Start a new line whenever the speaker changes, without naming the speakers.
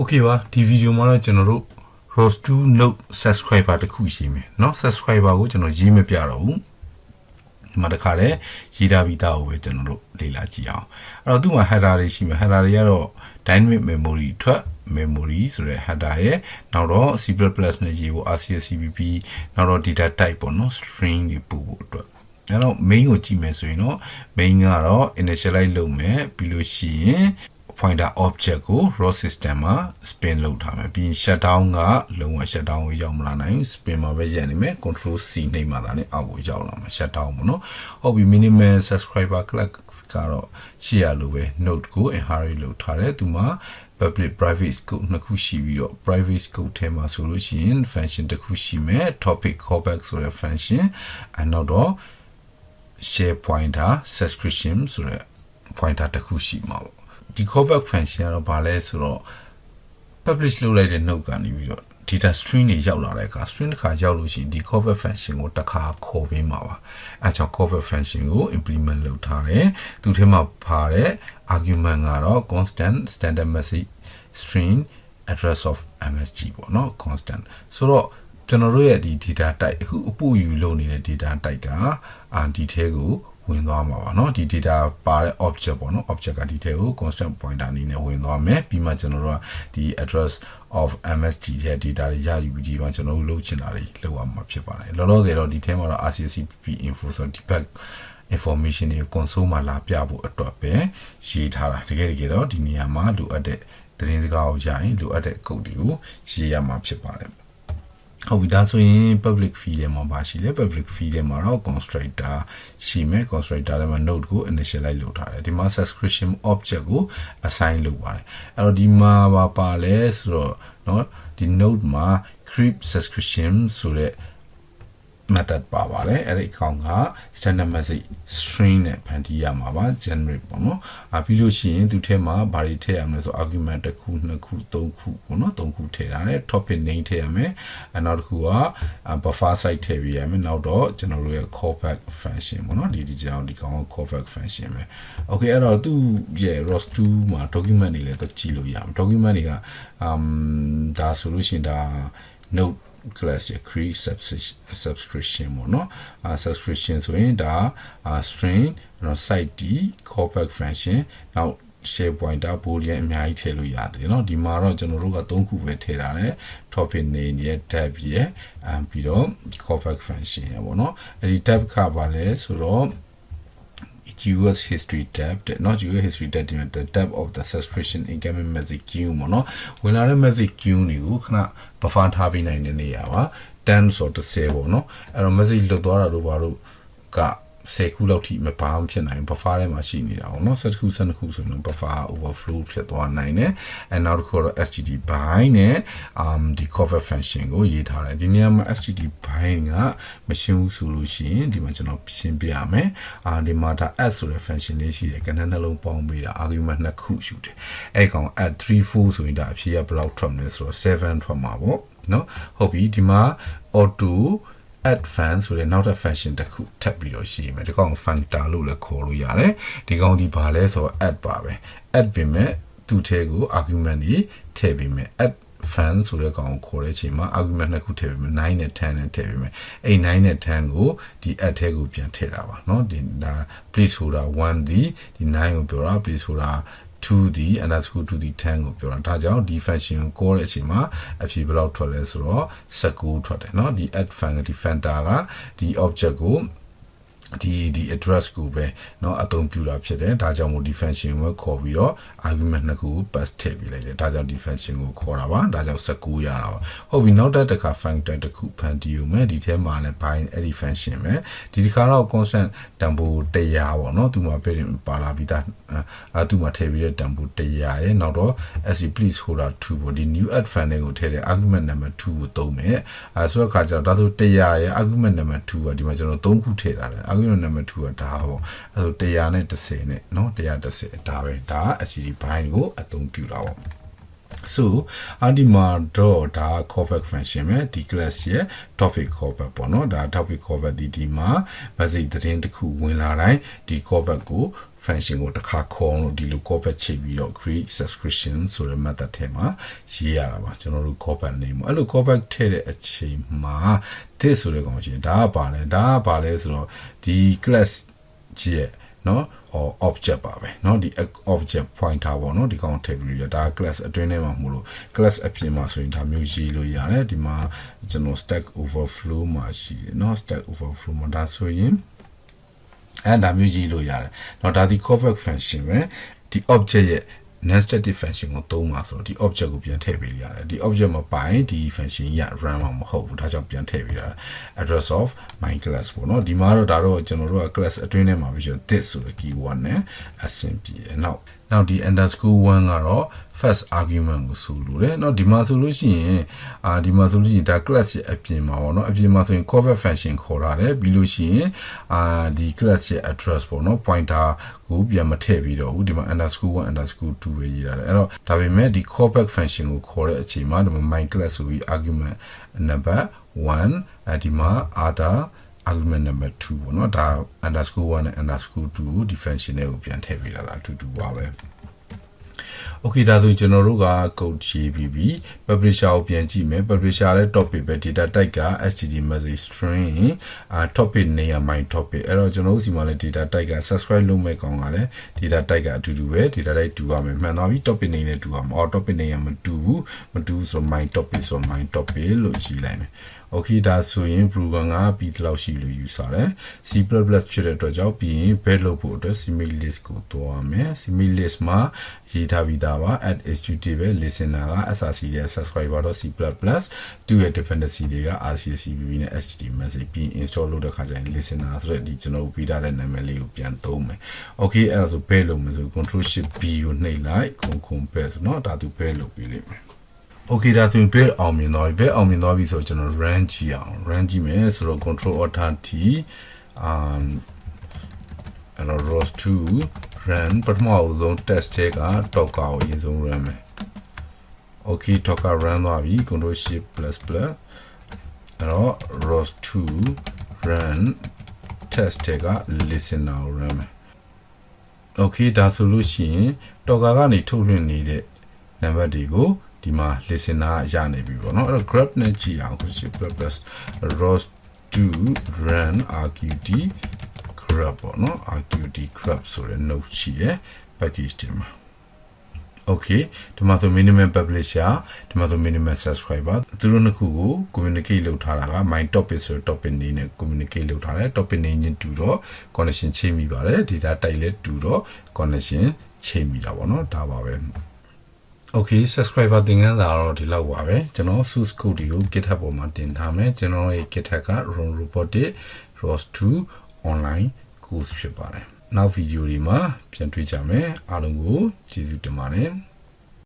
Okay ပါဒီဗီဒီယိုမှာတော့ကျွန်တော်တို့ ROS2 note subscriber တခုရှိမယ်เนาะ subscriber ကိုကျွန်တော်ရေးမပြတော့ဘူးဒီမှာတခါတည်းရေးထားပြီးသားကိုပဲကျွန်တော်တို့လေ့လာကြည့်အောင်အဲ့တော့သူ့မှာ header တွေရှိမယ် header တွေကတော့ dynamic memory ထွက် memory ဆိုတဲ့ header ရဲ့နောက်တော့ C++ နဲ့ရေးဖို့ RCS CPP နောက်တော့ data type ပေါ့နော် string တွေပို့ဖို့အတွက်အဲ့တော့ main ကိုကြည့်မယ်ဆိုရင်တော့ main ကတော့ initialize လုပ်မယ်ပြီးလို့ရှိရင် pointer object ကို ROS system မှာ spin လုပ်ထားမယ်ပြီးရင် shutdown ကလုံးဝ shutdown ကိုရောက်မလာနိုင်ဘူး spin မှာပဲရပ်နေမယ် control C နှိပ်မှသာနဲ့အောက်ကိုရောက်လာမှာ shutdown ပေါ့နော်ဟုတ်ပြီ minimal subscriber class ကတော့ရှေ့ရလိုပဲ node ကို inherit လုပ်ထားတယ်သူမှာ public private scope နှစ်ခုရှိပြီးတော့ private scope ထဲမှာဆိုလို့ရှိရင် function တစ်ခုရှိမယ် topic callback ဆိုတဲ့ function နောက်တော့ share pointer subscription ဆိုတဲ့ pointer တစ်ခုရှိမှာပေါ့ဒီ callback function ကတော့ဘာလဲဆိုတော့ publish လုပ်လိုက်တဲ့ note ကနေပြီးတော့ data string တွေရောက်လာတဲ့အခါ string တစ်ခါရောက်လို့ရှိရင်ဒီ callback function ကိုတစ်ခါခေါ်ပေးမှာပါအဲကြောင့် callback function ကို implement လုပ်ထားတယ်သူထဲမှာပါတဲ့ argument ကတော့ constant standard message string address of msg ပေါ့နော် constant ဆိုတော့ကျွန်တော်တို့ရဲ့ဒီ data type အခုအပို့ယူလုပ်နေတဲ့ data type ကဒီထဲကိုဝင်သွားမှာပါเนาะဒီ data ပါတဲ့ object ပေါ့เนาะ object ကဒီထဲကို constant pointer အနေနဲ့ဝင်သွားမယ်ပြီးမှကျွန်တော်တို့ကဒီ address of msg ရဲ့ data တွေရယူပြီးဒီမှာကျွန်တော်တို့လုပ်ချင်တာတွေလုပ်ရမှာဖြစ်ပါတယ်လောလောဆယ်တော့ဒီထဲမှာတော့ RCS CPP info ဆို debug information တွေ console မှာလာပြဖို့အတွက်ပဲရေးထားတာတကယ်တော့ဒီနေရာမှာလိုအပ်တဲ့သတင်းစကားကိုရရင်လိုအပ်တဲ့ code တွေကိုရေးရမှာဖြစ်ပါတယ်ဟုတ်ပြီဒါဆိုရင် public field ထဲမှာပါရှိလဲ public field ထဲမှာတော့ constructor ရှိမယ် constructor ထဲမှာ node ကို initialize လုပ်ထားတယ်ဒီမှာ subscription object ကို assign လုပ်ပါတယ်အဲ့တော့ဒီမှာပါလဲဆိုတော့เนาะဒီ node မှာ create subscription ဆိုတဲ့ method ပါပါတယ်အဲ့ဒီအကောင်က standard message string နဲ့ဖန်တီးရမှာပါ generate ပေါ့နော်ပြီးလို့ရှိရင်သူထဲမှာဘာတွေထည့်ရမလဲဆို argument တစ်ခုနှစ်ခုသုံးခုပေါ့နော်သုံးခုထည့်ရတယ် topic name ထည့်ရမယ်နောက်တစ်ခုက buffer size ထည့်ပေးရမယ်နောက်တော့ကျွန်တော်တို့ရဲ့ callback function ပေါ့နော်ဒီကြောင်ဒီကောင် callback function ပဲ okay အဲ့တော့သူရဲ့ ROS2 မှာ document တွေလည်းတော့ကြည့်လို့ရမယ် document တွေကဒါဆိုလို့ရှိရင်ဒါ note class ရဲ့ create subscription ပေါ့နော်subscription ဆိုရင်ဒါ string site d callback function နောက် share pointer boolean အများကြီးထည့်လို့ရတယ်เนาะဒီမှာတော့ကျွန်တော်တို့က3ခုပဲထည့်ထားတယ် topic name ရဲ့ tab ရဲ့ပြီးတော့ callback function ရဲ့ပေါ့เนาะအဲဒီ tab ကပါလဲဆိုတော့ US history tab တဲ့เนาะ US history tab ဒီမှာ the tab of the subscription incoming message queue ပေါ့เนาะဝင်လာတဲ့ message queue တွေကိုခဏ buffer ထားပေးနိုင်တဲ့နေရာပါ10ဆိုတော့10ပေါ့เนาะအဲ့တော့ message လွတ်သွားတာတို့ဘာလို့က10ခုလောက်ထိမဘာမှဖြစ်နိုင် buffer ထဲမှာရှိနေတာပေါ့เนาะ10ခု12ခုဆိုရင် buffer overflow ဖြစ်သွားနိုင်တယ်အဲနောက်တစ်ခုတော့ std bind နဲ့ဒီ callback function ကိုရေးထားတယ်ဒီနေရာမှာ std bind ကမရှင်းဘူးဆိုလို့ရှိရင်ဒီမှာကျွန်တော်ရှင်းပြရမယ်ဒီမှာဒါ add ဆိုတဲ့ function လေးရှိတယ်ကဏ္ဍနှလုံးပေါင်းပေးတာ argument နှစ်ခုရှိတယ်အဲ့ကောင် add 3 4ဆိုရင်ဒါအဖြေကဘယ်လောက်ထွက်မလဲဆိုတော့7ထွက်မှာပေါ့เนาะဟုတ်ပြီဒီမှာ auto add fan ဆိုတဲ့နောက်တစ် function တစ်ခုထပ်ပြီးတော့ရှိမယ်ဒီကောင် functor လို့လည်းခေါ်လို့ရတယ်ဒီကောင်ဒီဘာလဲဆိုတော့ add ပါပဲ add ပြင်မဲ့သူ့ထဲကို argument တွေထည့်ပြီးမယ် add fan ဆိုတဲ့ကောင်ကိုခေါ်တဲ့အချိန်မှာ argument နှစ်ခုထည့်ပြီးမယ်9နဲ့10နဲ့ထည့်ပြီးမယ်အဲ့9နဲ့10ကိုဒီ add ထဲကိုပြန်ထည့်တာပါเนาะဒီဒါ placeholder 1ဒီ9ကိုပြောတာ placeholder 2 the underscore to the 10ကိုပြောတာဒါကြောင့်ဒီ function ကို call တဲ့အချိန်မှာအဖြေဘယ်လောက်ထွက်လဲဆိုတော့19ထွက်တယ်เนาะဒီ add function ဒီ factor ကဒီ object ကိုဒီ address ကိုပဲเนาะအသုံးပြုတာဖြစ်တယ်ဒါကြောင့်မို့ဒီ function ကိုခေါ်ပြီးတော့ argument နှစ်ခုကို pass ထည့်ပေးလိုက်တယ်ဒါကြောင့်ဒီ function ကိုခေါ်တာပါဒါကြောင့်19ရတာပါဟုတ်ပြီနောက်တစ်ခါ function တစ်ခုဖန်တီးဦးမယ်ဒီထဲမှာလည်း bind အဲ့ဒီ function ပဲဒီတစ်ခါတော့ constant တန်ဖိုး100ပေါ့เนาะသူမှာပါလာပြီးသားသူမှာထည့်ပြီးတဲ့တန်ဖိုး100ရဲ့နောက်တော့ sc placeholder 2ပေါ့ဒီ new add function ကိုထည့်တဲ့ argument number 2ကိုသုံးမယ်ဆိုတော့ခါကျတော့ဒါဆို100ရဲ့ argument number 2ကဒီမှာကျွန်တော်3ခုထည့်ထားတယ် argument number 2ကဒါပေါ့အဲဆို100နဲ့10နဲ့เนาะ110ဒါပဲဒါ HTTP bind ကိုအသုံးပြုတာပေါ့ So adima draw da callback function me di class ye topic callback ပေါ့နော်ဒါ topic callback ဒီမှာ message သတင်းတစ်ခုဝင်လာတိုင်းဒီ callback ကို function ကိုတစ်ခါခေါ်လို့ဒီလို callback ချိန်ပြီးတော့ create subscription ဆိုတဲ့ method ထဲမှာရေးရတာပါကျွန်တော်တို့ callback name အဲ့လို callback ထည့်တဲ့အချိန်မှာ this ဆိုတဲ့ကောင်ရှိရင်ဒါကပါလဲဆိုတော့ဒီ class ကြီးရဲ့နော် or object ပါပဲเนาะဒီ object pointer ပေါ့เนาะဒီကောင်ထည့်ပြီးရဒါ class အတွင်းထဲမှာမလို့ class အပြင်မှာဆိုရင်ဒါမျိုးရေးလို့ရတယ်ဒီမှာကျွန်တော် stack overflow မှာရှိတယ်เนาะ stack overflow မှာဒါဆိုရင်အဲ့ဒါမျိုးရေးလို့ရတယ်เนาะဒါဒီ callback function ပဲဒီ object ရဲ့non static function ကိုသုံးပါဆိုတော့ဒီ object ကိုပြန်ထည့်ပေးရတယ်ဒီ object မှာပိုင်ဒီ function ရ run မှာမဟုတ်ဘူးဒါကြောင့်ပြန်ထည့်ပေးရတာ address of my class ပေါ့နော်ဒီမှာတော့ဒါတော့ကျွန်တော်တို့က class အတွင်းထဲမှာပြီးတော့ this ဆိုတဲ့ keyword နဲ့အဆင်ပြေတယ်နောက်ဒီ underscore 1ကတော့ first argument ကိုဆိုလိုတယ်เนาะဒီမှာဆိုလို့ရှိရင်ဒါ class ရဲ့အပြင်မှာပေါ့เนาะအပြင်မှာဆိုရင် callback function ခေါ်ရတယ်ပြီးလို့ရှိရင်ဒီ class ရဲ့ address ပေါ့เนาะ pointer ကိုပြန်မထည့်ပြီးတော့ဘူးဒီမှာ underscore 1 underscore 2ပဲရေးရတယ်အဲ့တော့ဒါပေမဲ့ဒီ callback function ကိုခေါ်တဲ့အချိန်မှာဒီမှာ my class ဆိုပြီး argument number 1ဒီမှာ other argument number 2ပေါ့เนาะဒါ underscore 1နဲ့ underscore 2ကိုဒီ function တွေကိုပြန်ထည့်ပေးတာလားအတူတူပါပဲ Okay ဒါဆိုကျွန်တော်တို့က code ရေးပြီး publisher ကိုပြန်ကြည့်မယ် publisher ရဲ့ topic ပဲ data type က html message string topic name my topic အဲ့တော့ကျွန်တော်တို့စီမှာလည်း data type က subscribe လုပ်မဲ့ကောင်ကလည်း data type ကအတူတူပဲ data type တူရမယ်မှန်သွားပြီ topic name နဲ့တူရမှာ topic name ကမတူဘူးဆို my topic ဆို my topic လို့ရေးလိုက်မယ် Okay ဒါဆိုရင် program ကပြီးတော့ရှိလို့ယူဆတယ် C++ ဖြစ်တဲ့အတွက်ကြောင့်ပြီးရင်ဘယ်လုပ်ဖို့အတွက် simile list ကိုတွားမယ် simile list မှာရေးထားပြီးသားပါ add executable listener က src ရဲ့ subscriber တော့ C++ သူ့ရဲ့ dependency တွေက RCCPP နဲ့ HTTP message ပြီး install လုပ်တဲ့ခါကျရင် listener ဆိုတဲ့ဒီကျွန်တော်ပေးထားတဲ့နာမည်လေးကိုပြန်သုံးမယ် Okay အဲ့ဒါဆိုဘယ်လုပ်မလဲဆို control shift B ကိုနှိပ်လိုက် compare ဆိုတော့ဒါသူဘယ်လုပ်ပြီးလိမ့်မယ် Okay ဒါဆိုရင်ဘယ်အောင်မြင်သွားပြီဆိုတော့ကျွန်တော် run ကြည့်အောင် run ကြည့်မယ်ဆိုတော့ control alt t and ROS2 run ပထမအဆုံး test က docker ကိုအရင်ဆုံး run မယ် Okay docker run သွားပြီ control shift plus အဲ့တော့ ROS2 run test က listener ကို run မယ် Okay ဒါဆိုလို့ရှိရင် docker ကနေထုတ်လွှင့်နေတဲ့ number တွေကိုဒီမှာ listener ရနေပြီပေါ့နော်အဲ့တော့ grab နဲ့ကြည့်အောင် shift plus ROS2 run rqt grab ပေါ့နော် rqt grab ဆိုတဲ့ node ရှိရယ် package တင်မှာ Okay ဒီမှာဆို minimum publisher ဒီမှာဆို minimum subscriber သူတို့နှစ်ခုကို communicate လုပ်ထားတာက my topic ဆိုတဲ့ topic name နဲ့ communicate လုပ်ထားတယ် topic name ချင်းတူတော့ connection ချိန်မိပါတယ် data type လည်းတူတော့ connection ချိန်မိတာပေါ့နော်ဒါပါပဲ Okay subscriber သင်ခန်းစာတော့ဒီလောက်ပါပဲကျွန်တော် source code တွေကို GitHub ပေါ်မှာတင်ထားမယ်ကျွန်တော်ရဲ့ GitHub က run robotic ROS2 online course ဖြစ်ပါတယ်နောက်ဗီဒီယိုတွေမှာပြန်တွေ့ကြမယ်အားလုံးကိုကျေးဇူးတင်ပါတယ်